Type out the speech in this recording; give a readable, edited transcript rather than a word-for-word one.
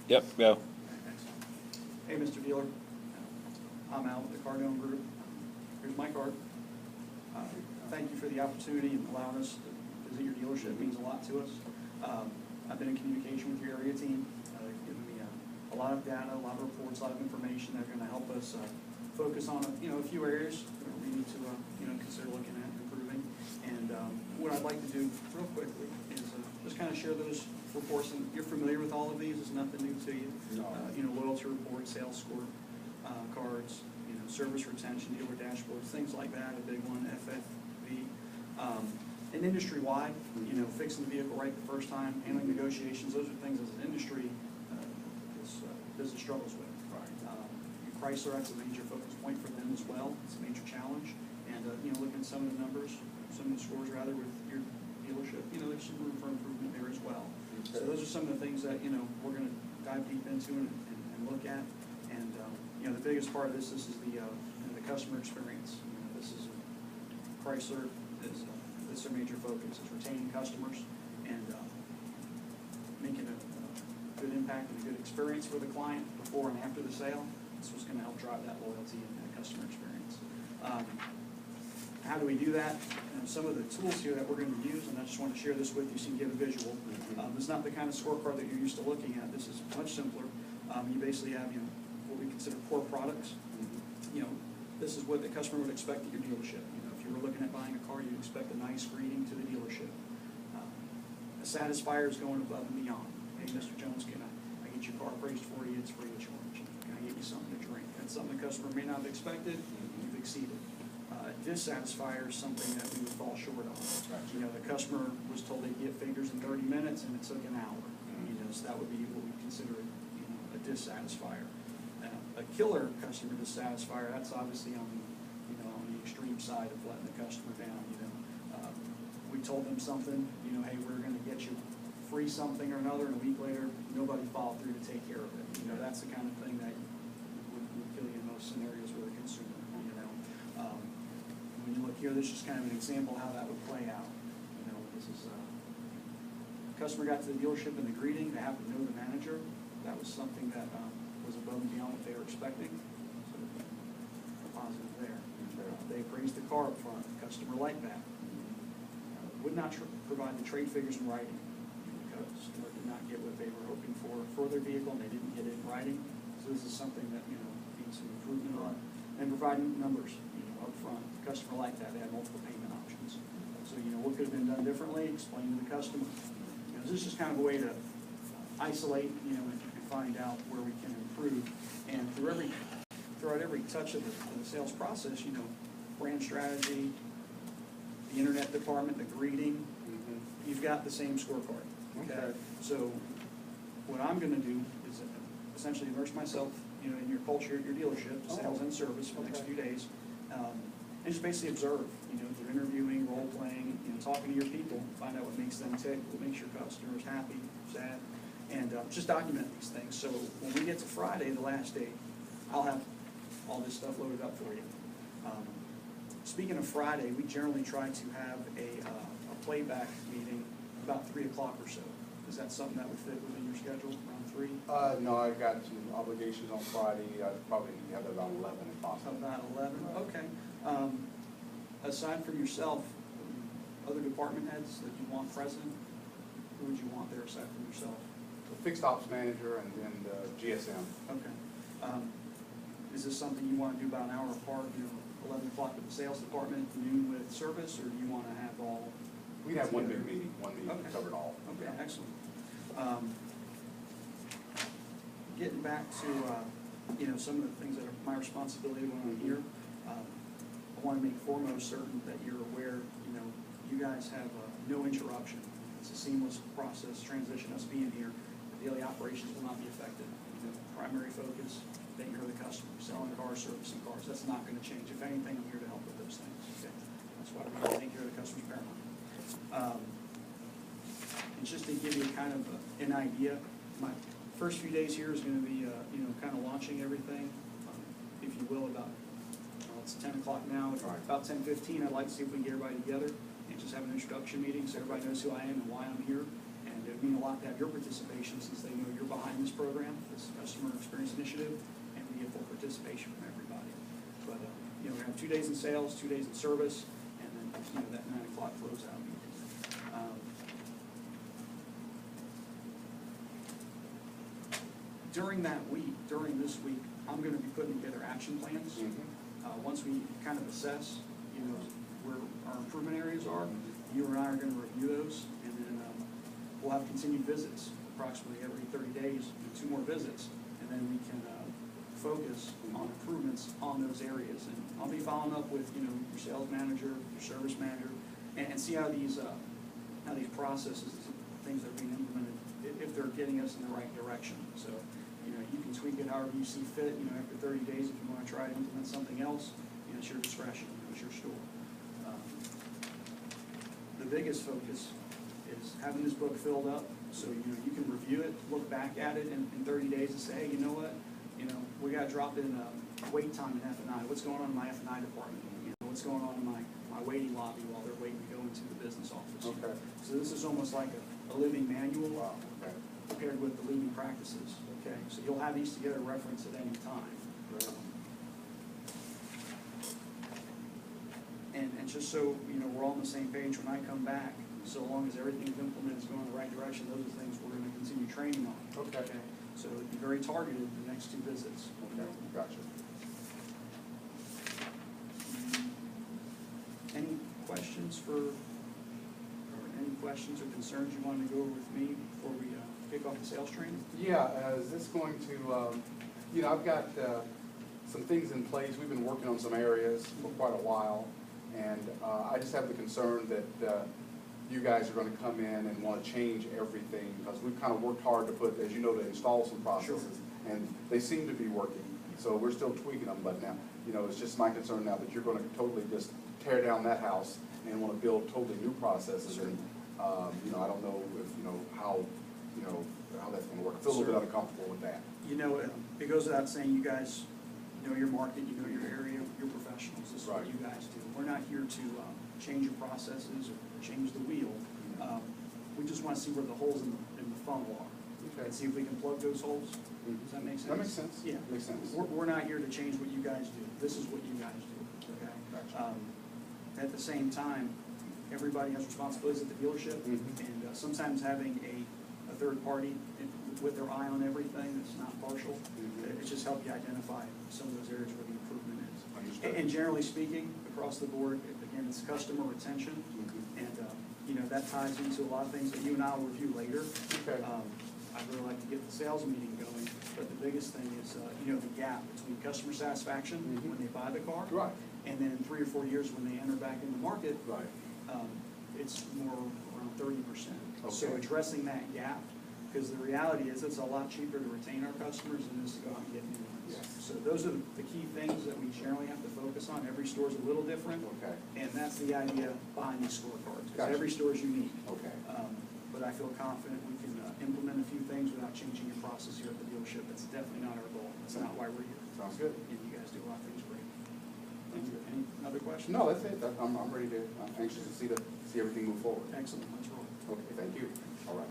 Yep, go. Hey, Mr. Dealer. I'm Al with the Cardone Group. Here's my card. Thank you for the opportunity and allowing us to visit your dealership. It means a lot to us. I've been in communication with your area team, giving me a lot of data, a lot of reports, a lot of information that are going to help us focus on a few areas that we need to consider looking at improving. And what I'd like to do real quickly is just kind of share those reports. And you're familiar with all of these. It's nothing new to you. No. Loyalty reports, sales score cards, service retention, dealer dashboards, things like that. A big one, FFV. And industry-wide, fixing the vehicle right the first time, handling negotiations. Those are things as an industry this business struggles with. Right. Chrysler, that's a major focus point for them as well. It's a major challenge. And looking at some of the numbers, some of the scores rather with your dealership, there's some room for improvement there as well. So those are some of the things that we're going to dive deep into and look at. And the biggest part of this is the customer experience. This is Chrysler is their major focus is retaining customers and making a good impact and a good experience for the client before and after the sale. This was going to help drive that loyalty and that customer experience. How do we do that? Some of the tools here that we're going to use, and I just want to share this with you so you can get a visual. It's not the kind of scorecard that you're used to looking at. This is much simpler. You basically have what we consider core products. This is what the customer would expect at your dealership. If you were looking at buying a car, you'd expect a nice greeting to the dealership. A satisfier is going above and beyond. Hey, Mr. Jones, can I get your car appraised for you? It's free of charge. Can I get you something to drink? That's something the customer may not have expected. You've exceeded. Dissatisfier is something that we would fall short on. The customer was told they'd get figures in 30 minutes and it took an hour. So that would be what we consider a dissatisfier. A killer customer dissatisfier, that's obviously on the extreme side of letting the customer down. We told them something, hey, we're going to get you free something or another, and a week later, nobody followed through to take care of it. That's the kind of thing that would kill you in most scenarios with a consumer. When you look here, this is kind of an example of how that would play out. This is customer got to the dealership in the greeting. They happened to know the manager. That was something that was above and beyond what they were expecting. So a positive there. They appraised the car up front. The customer liked that. Would not provide the trade figures in writing because the customer did not get what they were hoping for their vehicle, and they didn't get it in writing. So this is something that needs some improvement on. And providing numbers up front. The customer liked that. They had multiple payment options. So what could have been done differently? Explain to the customer. This is just kind of a way to isolate and find out where we can improve. And throughout every touch of the sales process, brand strategy, the internet department, the greeting, you've got the same scorecard. Okay. So what I'm going to do is essentially immerse myself, in your culture at your dealership, sales and service for the next few days, and just basically observe. Through interviewing, role playing, talking to your people, find out what makes them tick, what makes your customers happy, sad, and just document these things. So when we get to Friday, the last day, I'll have all this stuff loaded up for you. Speaking of Friday, we generally try to have a playback meeting about 3 o'clock or so. Is that something that would fit within your schedule, around 3? No, I've got some obligations on Friday. I'd probably have it around 11 if possible. About 11, okay. Aside from yourself, other department heads that you want present, who would you want there aside from yourself? The fixed ops manager and then the GSM. Okay. Is this something you want to do about an hour apart, 11 o'clock with the sales department, noon with service, or do you want to have all? We'd have one big meeting, Okay. that covered all. Okay, excellent. Getting back to some of the things that are my responsibility when I'm here, I want to make foremost certain that you're aware. You guys have no interruption. It's a seamless process, transition. Us being here, the daily operations will not be affected. Primary focus, taking care of the customer, selling cars, servicing cars. That's not going to change. If anything, I'm here to help with those things. Okay? That's why we take care of the customer's paramount. And just to give you kind of an idea, my first few days here is going to be, kind of launching everything, if you will, about, it's 10 o'clock now, about 10:15, I'd like to see if we can get everybody together and just have an introduction meeting so everybody knows who I am and why I'm here. And it would mean a lot to have your participation since they know you're behind join this program, this customer experience initiative, and we get full participation from everybody. But, you know, we have 2 days in sales, 2 days in service, and then, you know, that 9 o'clock closeout meeting. During that week, during this week, I'm gonna be putting together action plans. Once we kind of assess, you know, where our improvement areas are, you and I are gonna review those, and then, we'll have continued visits, approximately every 30 days, 2 more visits, and then we can, focus on improvements on those areas. And I'll be following up with, you know, your sales manager, your service manager, and see how these processes, things that are being implemented, if they're getting us in the right direction. So, you know, you can tweak it however you see fit. You know, after 30 days, if you want to try to implement something else, you know, it's your discretion, it's your store. The biggest focus is having this book filled up, so, you know, you can review it, look back at it in 30 days and say, hey, you know what, you know, we got to drop in wait time in F&I. What's going on in my F&I department? You know, what's going on in my waiting lobby while they're waiting to go into the business office? Okay. So this is almost like a living manual. Wow, okay. Paired with the leading practices. Okay, so you'll have these together referenced at any time. Right. And just so, you know, we're all on the same page when I come back, so long as everything's implemented, is going in the right direction, those are things we're going to continue training on. Okay. So it'll be very targeted the next 2 visits. Okay, gotcha. Any questions or any questions or concerns you wanted to go over with me before we kick off the sales training? Yeah, is this going to, you know, I've got some things in place. We've been working on some areas for quite a while, and I just have the concern that you guys are going to come in and want to change everything, because we've kind of worked hard to put, as you know, to install some processes, and they seem to be working. So we're still tweaking them, but now, you know, it's just my concern now that you're going to totally just tear down that house and want to build totally new processes, and you know, I don't know if, you know, how that's going to work. I feel a little bit uncomfortable with that. You know, it goes without saying, you guys know your market, you know your area, you're professionals. This is what Right. you guys do. We're not here to change your processes or change the wheel. We just want to see where the holes in the funnel are, Okay. and see if we can plug those holes. Does that make sense? That makes sense. Yeah. Makes sense. We're not here to change what you guys do. This is what you guys do, okay? Gotcha. At the same time, everybody has responsibilities at the dealership, and sometimes having a third party with their eye on everything that's not partial, it just helps you identify some of those areas where the improvement is. Understood. And generally speaking, across the board, again, it's customer retention, and you know, that ties into a lot of things that you and I will review later. Okay. I'd really like to get the sales meeting going, but the biggest thing is, you know, the gap between customer satisfaction when they buy the car, Right. and then in 3 or 4 years when they enter back in the market, Right. it's more around 30%. So Okay. addressing that gap, because the reality is it's a lot cheaper to retain our customers than it is to go out and get new ones. Yes. So those are the key things that we generally have to focus on. Every store is a little different. Okay. And that's the idea behind these scorecards, because Gotcha. every store is unique. Okay. But I feel confident we can implement a few things without changing your process here at the dealership. That's definitely not our goal. That's not why we're here. Sounds good. And you guys do a lot of things great. Thank you. Any other questions? No, that's it. I'm ready to, I'm anxious to see everything move forward. Excellent. Let's roll. Okay, thank you. All right.